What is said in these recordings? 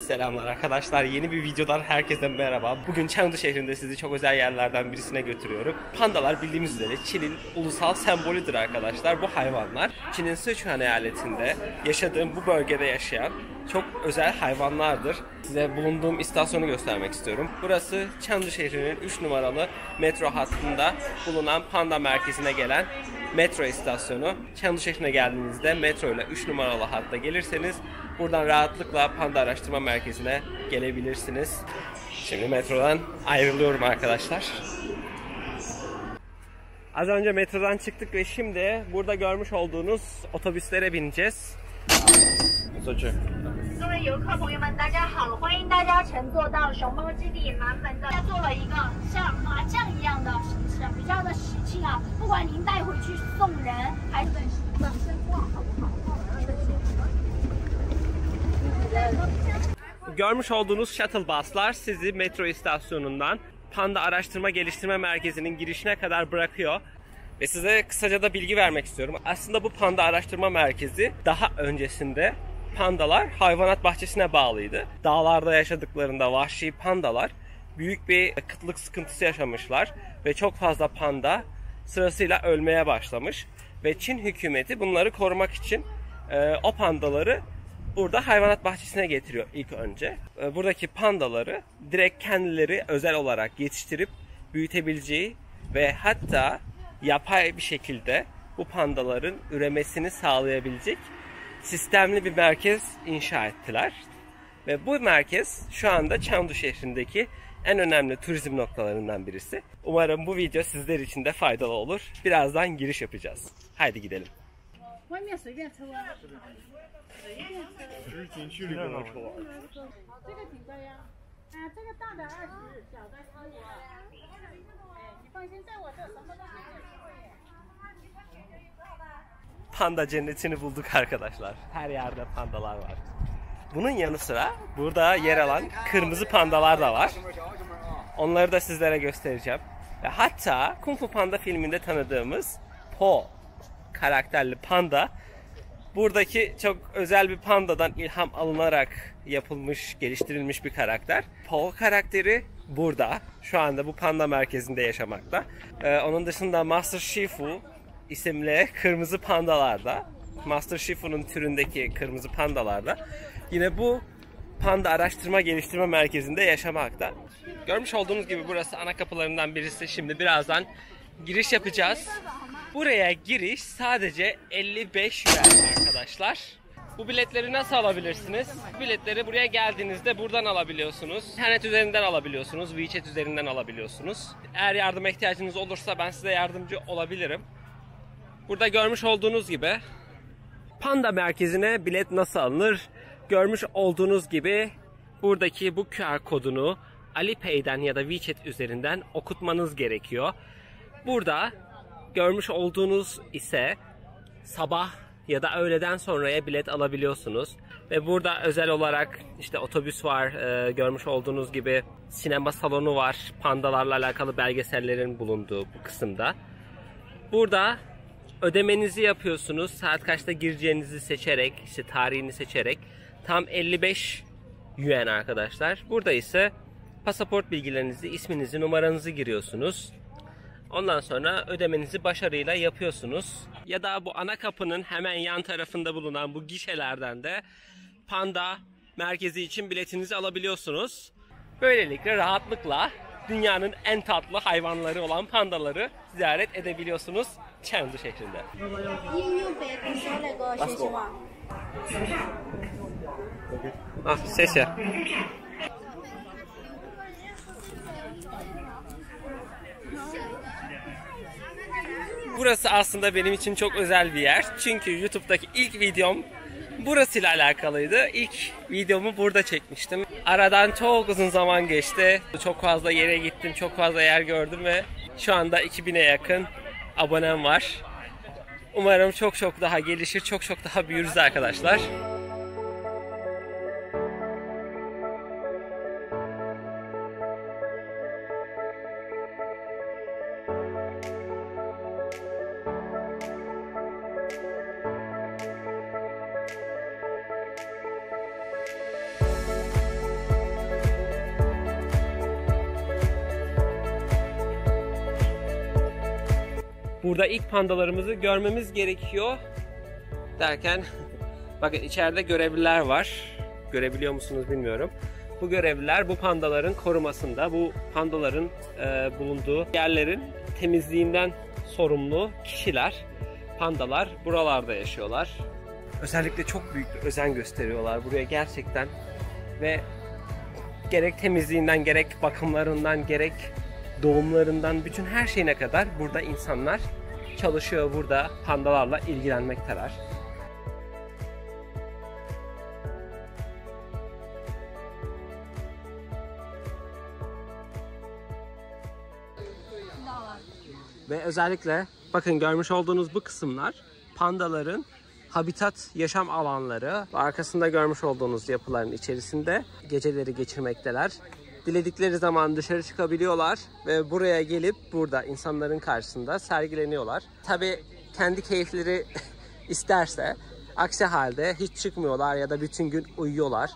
Selamlar arkadaşlar, yeni bir videodan herkese merhaba. Bugün Chengdu şehrinde sizi çok özel yerlerden birisine götürüyorum. Pandalar bildiğimiz üzere Çin'in ulusal sembolüdür arkadaşlar. Bu hayvanlar Çin'in Sichuan eyaletinde yaşadığım bu bölgede yaşayan çok özel hayvanlardır. Size bulunduğum istasyonu göstermek istiyorum. Burası Chengdu şehrinin 3 numaralı metro hattında bulunan panda merkezine gelen metro istasyonu. Chengdu şehrine geldiğinizde metro ile 3 numaralı hatta gelirseniz buradan rahatlıkla panda araştırma merkezine gelebilirsiniz. Şimdi metrodan ayrılıyorum arkadaşlar. Az önce metrodan çıktık ve şimdi burada görmüş olduğunuz otobüslere bineceğiz. 各位游客朋友们，大家好！欢迎大家乘坐到熊猫基地满粉的，做了一个像麻将一样的形式，比较的喜庆啊！不管您带回去送人，还是本身挂好不好？ Görmüş olduğunuz shuttle buslar sizi metro istasyonundan Panda Araştırma Geliştirme Merkezi'nin girişine kadar bırakıyor. Ve size kısaca da bilgi vermek istiyorum. Aslında bu Panda Araştırma Merkezi daha öncesinde pandalar hayvanat bahçesine bağlıydı. Dağlarda yaşadıklarında vahşi pandalar büyük bir kıtlık sıkıntısı yaşamışlar ve çok fazla panda sırasıyla ölmeye başlamış. Ve Çin hükümeti bunları korumak için o pandaları burada hayvanat bahçesine getiriyor ilk önce. Buradaki pandaları direkt kendileri özel olarak yetiştirip büyütebileceği ve hatta yapay bir şekilde bu pandaların üremesini sağlayabilecek sistemli bir merkez inşa ettiler. Ve bu merkez şu anda Chengdu şehrindeki en önemli turizm noktalarından birisi. Umarım bu video sizler için de faydalı olur. Birazdan giriş yapacağız. Haydi gidelim. 外面随便抽啊。只是景区里不能抽啊。这个几个呀？这个大的20，小的15。你放心，在我这什么都没有。 Panda cennetini bulduk arkadaşlar. Her yerde pandalar var. Bunun yanı sıra burada yer alan kırmızı pandalar da var. Onları da sizlere göstereceğim. Ve hatta Kung Fu Panda filminde tanıdığımız Po karakterli panda buradaki çok özel bir pandadan ilham alınarak yapılmış, geliştirilmiş bir karakter. Po karakteri burada. Şu anda bu panda merkezinde yaşamakta. Onun dışında Master Shifu isimli kırmızı pandalarda, Master Shifu'nun türündeki kırmızı pandalarda yine bu Panda Araştırma Geliştirme Merkezi'nde yaşamakta. Görmüş olduğunuz gibi burası ana kapılarından birisi. Şimdi birazdan giriş yapacağız. Buraya giriş sadece 55 yuan arkadaşlar. Bu biletleri nasıl alabilirsiniz? Biletleri buraya geldiğinizde buradan alabiliyorsunuz. İnternet üzerinden alabiliyorsunuz. WeChat üzerinden alabiliyorsunuz. Eğer yardıma ihtiyacınız olursa ben size yardımcı olabilirim. Burada görmüş olduğunuz gibi Panda merkezine bilet nasıl alınır? Görmüş olduğunuz gibi buradaki bu QR kodunu Alipay'den ya da WeChat üzerinden okutmanız gerekiyor. Burada görmüş olduğunuz ise sabah ya da öğleden sonraya bilet alabiliyorsunuz. Ve burada özel olarak işte otobüs var, görmüş olduğunuz gibi sinema salonu var. Pandalarla alakalı belgesellerin bulunduğu bu kısımda. Burada ödemenizi yapıyorsunuz. Saat kaçta gireceğinizi seçerek, işte tarihini seçerek. Tam 55 yuan arkadaşlar. Burada ise pasaport bilgilerinizi, isminizi, numaranızı giriyorsunuz. Ondan sonra ödemenizi başarıyla yapıyorsunuz. Ya da bu ana kapının hemen yan tarafında bulunan bu gişelerden de panda merkezi için biletinizi alabiliyorsunuz. Böylelikle rahatlıkla dünyanın en tatlı hayvanları olan pandaları ziyaret edebiliyorsunuz Chengdu şehrinde. Ah,谢谢. Burası aslında benim için çok özel bir yer. Çünkü YouTube'daki ilk videom burasıyla alakalıydı. İlk videomu burada çekmiştim. Aradan çok uzun zaman geçti. Çok fazla yere gittim, çok fazla yer gördüm ve şu anda 2000'e yakın abonem var. Umarım çok daha gelişir, çok daha büyürüz arkadaşlar. burada ilk pandalarımızı görmemiz gerekiyor derken bakın içeride görevliler var. Görebiliyor musunuz bilmiyorum. Bu görevliler bu pandaların korumasında, bu pandaların bulunduğu yerlerin temizliğinden sorumlu kişiler. Pandalar buralarda yaşıyorlar. Özellikle çok büyük bir özen gösteriyorlar buraya gerçekten ve gerek temizliğinden, gerek bakımlarından, gerek doğumlarından, bütün her şeyine kadar burada insanlar çalışıyor, burada pandalarla ilgilenmekteler. Ve özellikle bakın görmüş olduğunuz bu kısımlar pandaların habitat yaşam alanları. Arkasında görmüş olduğunuz yapıların içerisinde geceleri geçirmekteler. Diledikleri zaman dışarı çıkabiliyorlar ve buraya gelip burada insanların karşısında sergileniyorlar. Tabii kendi keyifleri isterse, aksi halde hiç çıkmıyorlar ya da bütün gün uyuyorlar.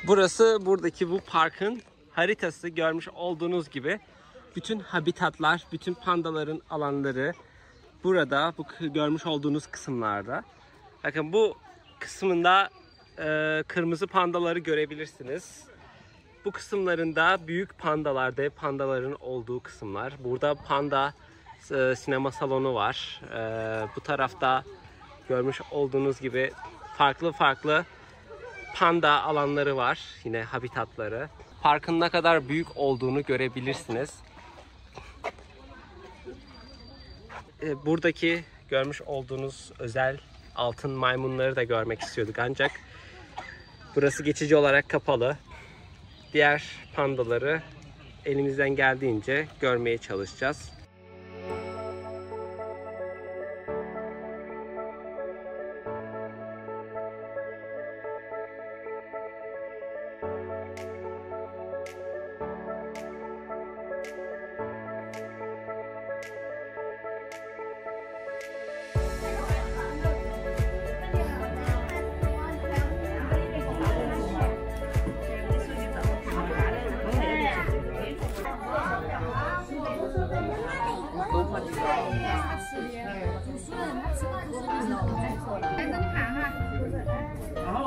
Burası buradaki bu parkın haritası. Görmüş olduğunuz gibi bütün habitatlar, bütün pandaların alanları burada, bu görmüş olduğunuz kısımlarda. Bakın bu kısmında kırmızı pandaları görebilirsiniz. Bu kısımlarında büyük pandalar, dev pandaların olduğu kısımlar. Burada panda sinema salonu var. Bu tarafta görmüş olduğunuz gibi farklı farklı panda alanları var. Yine habitatları. Parkın ne kadar büyük olduğunu görebilirsiniz. Buradaki görmüş olduğunuz özel altın maymunları da görmek istiyorduk ancak burası geçici olarak kapalı. Diğer pandaları elimizden geldiğince görmeye çalışacağız.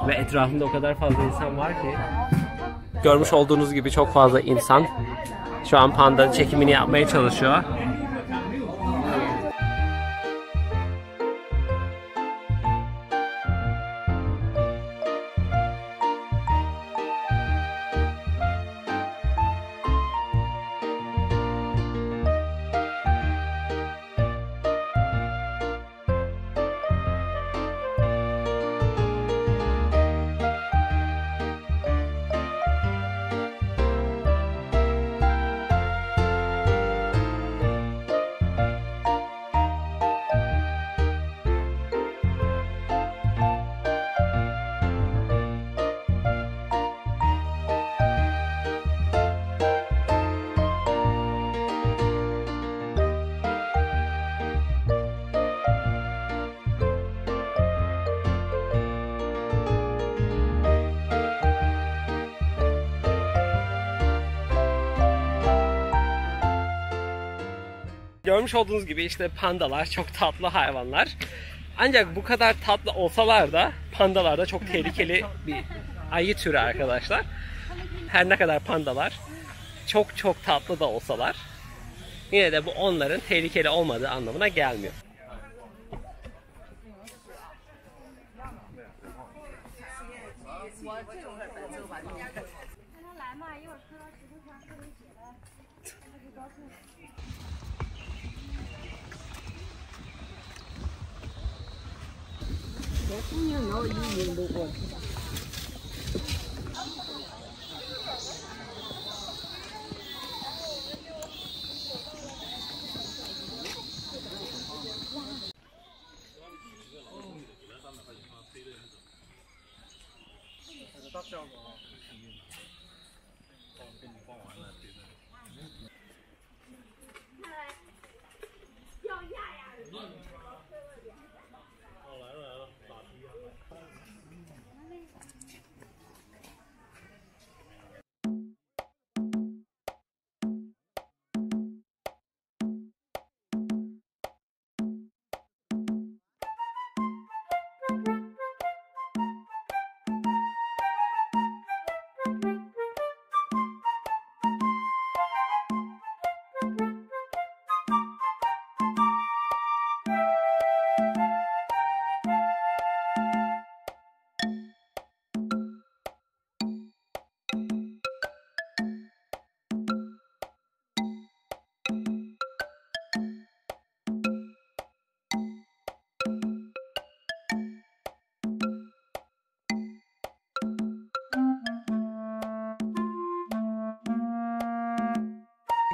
Ve etrafımda o kadar fazla insan var ki görmüş olduğunuz gibi çok fazla insan şu an panda çekimini yapmaya çalışıyor. Görmüş olduğunuz gibi işte pandalar çok tatlı hayvanlar. Ancak bu kadar tatlı olsalar da pandalar da çok tehlikeli bir ayı türü arkadaşlar. Her ne kadar pandalar çok tatlı da olsalar yine de bu onların tehlikeli olmadığı anlamına gelmiyor.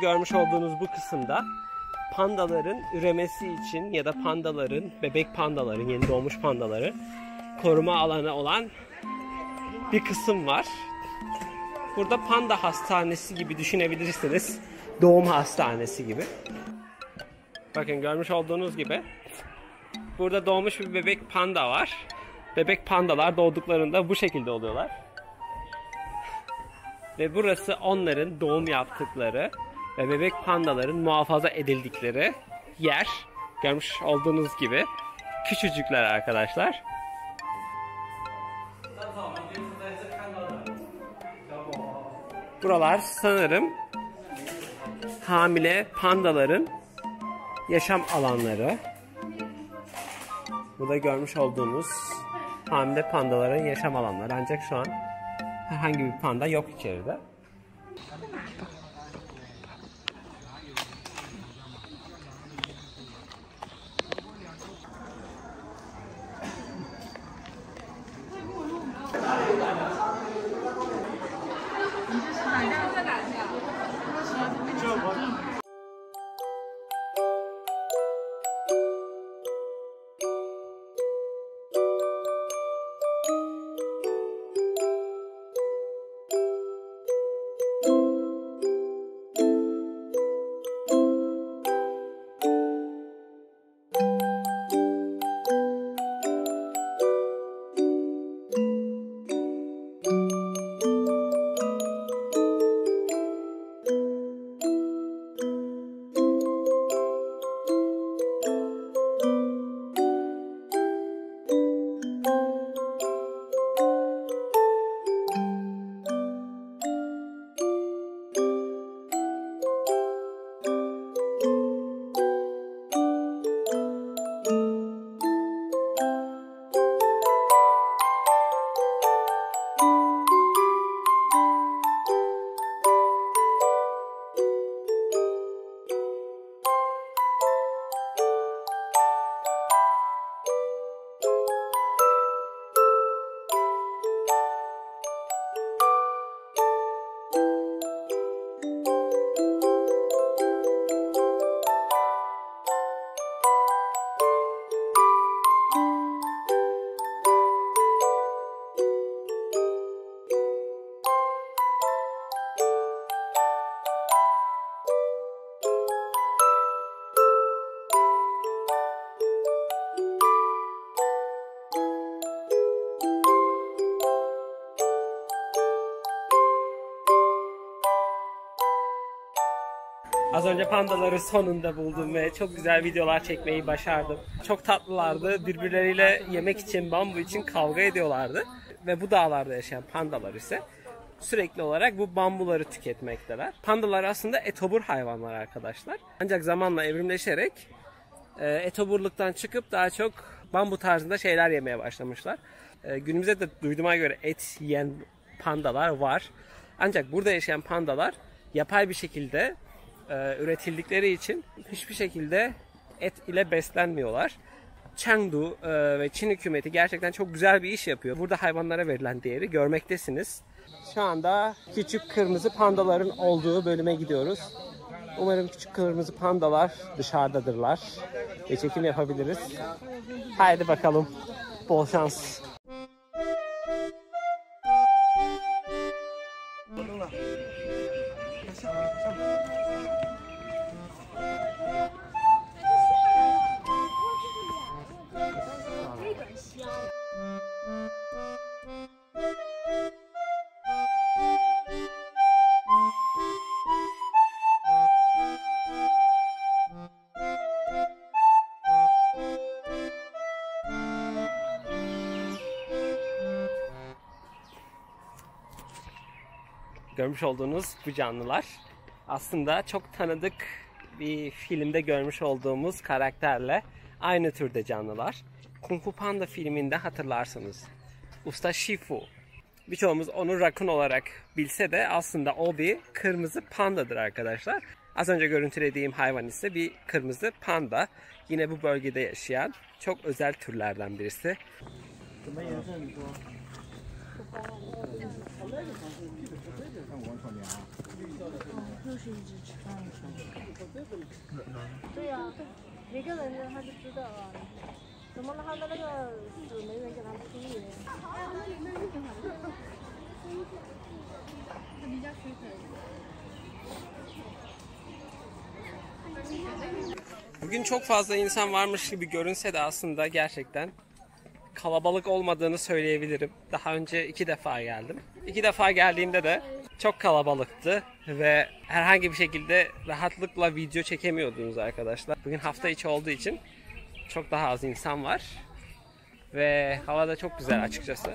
Görmüş olduğunuz bu kısımda pandaların üremesi için ya da pandaların, bebek pandaların, yeni doğmuş pandaları koruma alanı olan bir kısım var. Burada panda hastanesi gibi düşünebilirsiniz. Doğum hastanesi gibi. Bakın görmüş olduğunuz gibi burada doğmuş bir bebek panda var. Bebek pandalar doğduklarında bu şekilde oluyorlar. Ve burası onların doğum yaptıkları ve bebek pandaların muhafaza edildikleri yer. Görmüş olduğunuz gibi küçücükler arkadaşlar. Buralar sanırım hamile pandaların yaşam alanları. Burada görmüş olduğunuz hamile pandaların yaşam alanları. Ancak şu an herhangi bir panda yok içeride. Az önce pandaları sonunda buldum ve çok güzel videolar çekmeyi başardım. Çok tatlılardı. Birbirleriyle yemek için, bambu için kavga ediyorlardı. Ve bu dağlarda yaşayan pandalar ise sürekli olarak bu bambuları tüketmekteler. Pandalar aslında etobur hayvanlar arkadaşlar. Ancak zamanla evrimleşerek etoburluktan çıkıp daha çok bambu tarzında şeyler yemeye başlamışlar. Günümüzde de duyduğuma göre et yiyen pandalar var. Ancak burada yaşayan pandalar yapay bir şekilde üretildikleri için hiçbir şekilde et ile beslenmiyorlar. Chengdu ve Çin hükümeti gerçekten çok güzel bir iş yapıyor. Burada hayvanlara verilen değeri görmektesiniz. Şu anda küçük kırmızı pandaların olduğu bölüme gidiyoruz. Umarım küçük kırmızı pandalar dışarıdadırlar ve çekim yapabiliriz. Haydi bakalım. Bol şans. Görmüş olduğunuz bu canlılar aslında çok tanıdık bir filmde görmüş olduğumuz karakterle aynı türde canlılar. Kung Fu Panda filminde hatırlarsınız. Usta Shifu. Birçoğumuz onu rakun olarak bilse de aslında o bir kırmızı pandadır arkadaşlar. Az önce görüntülediğim hayvan ise bir kırmızı panda. Yine bu bölgede yaşayan çok özel türlerden birisi. 又是一只吃饭的熊。对呀、每个人呢他就知道啊，怎么他的那个纸没人给他清理？它比较舒服。Bugün çok fazla insan varmış gibi görünse de aslında gerçekten kalabalık olmadığını söyleyebilirim. Daha önce 2 defa geldim. 2 defa geldiğimde de çok kalabalıktı ve herhangi bir şekilde rahatlıkla video çekemiyordunuz arkadaşlar. Bugün hafta içi olduğu için çok daha az insan var ve hava da çok güzel açıkçası.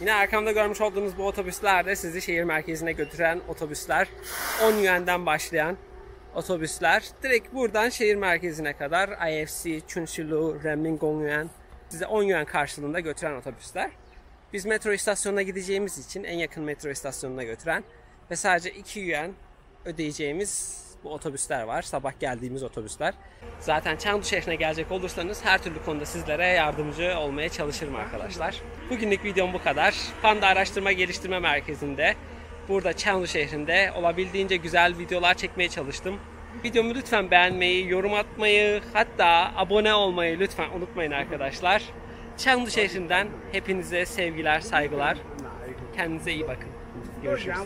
Yine arkamda görmüş olduğunuz bu otobüsler de sizi şehir merkezine götüren otobüsler. 10 yuan'den başlayan otobüsler. Direkt buradan şehir merkezine kadar IFC, Chunxilu, Renmin-Gongyuan size 10 yuan karşılığında götüren otobüsler. Biz metro istasyonuna gideceğimiz için en yakın metro istasyonuna götüren ve sadece 2 yuan ödeyeceğimiz bu otobüsler var. Sabah geldiğimiz otobüsler. Zaten Chengdu şehrine gelecek olursanız her türlü konuda sizlere yardımcı olmaya çalışırım arkadaşlar. Bugünlük videom bu kadar. Panda Araştırma Geliştirme Merkezi'nde, burada Chengdu şehrinde olabildiğince güzel videolar çekmeye çalıştım. Videomu lütfen beğenmeyi, yorum atmayı, hatta abone olmayı lütfen unutmayın arkadaşlar. Chengdu şehrinden hepinize sevgiler, saygılar. Kendinize iyi bakın. Görüşürüz.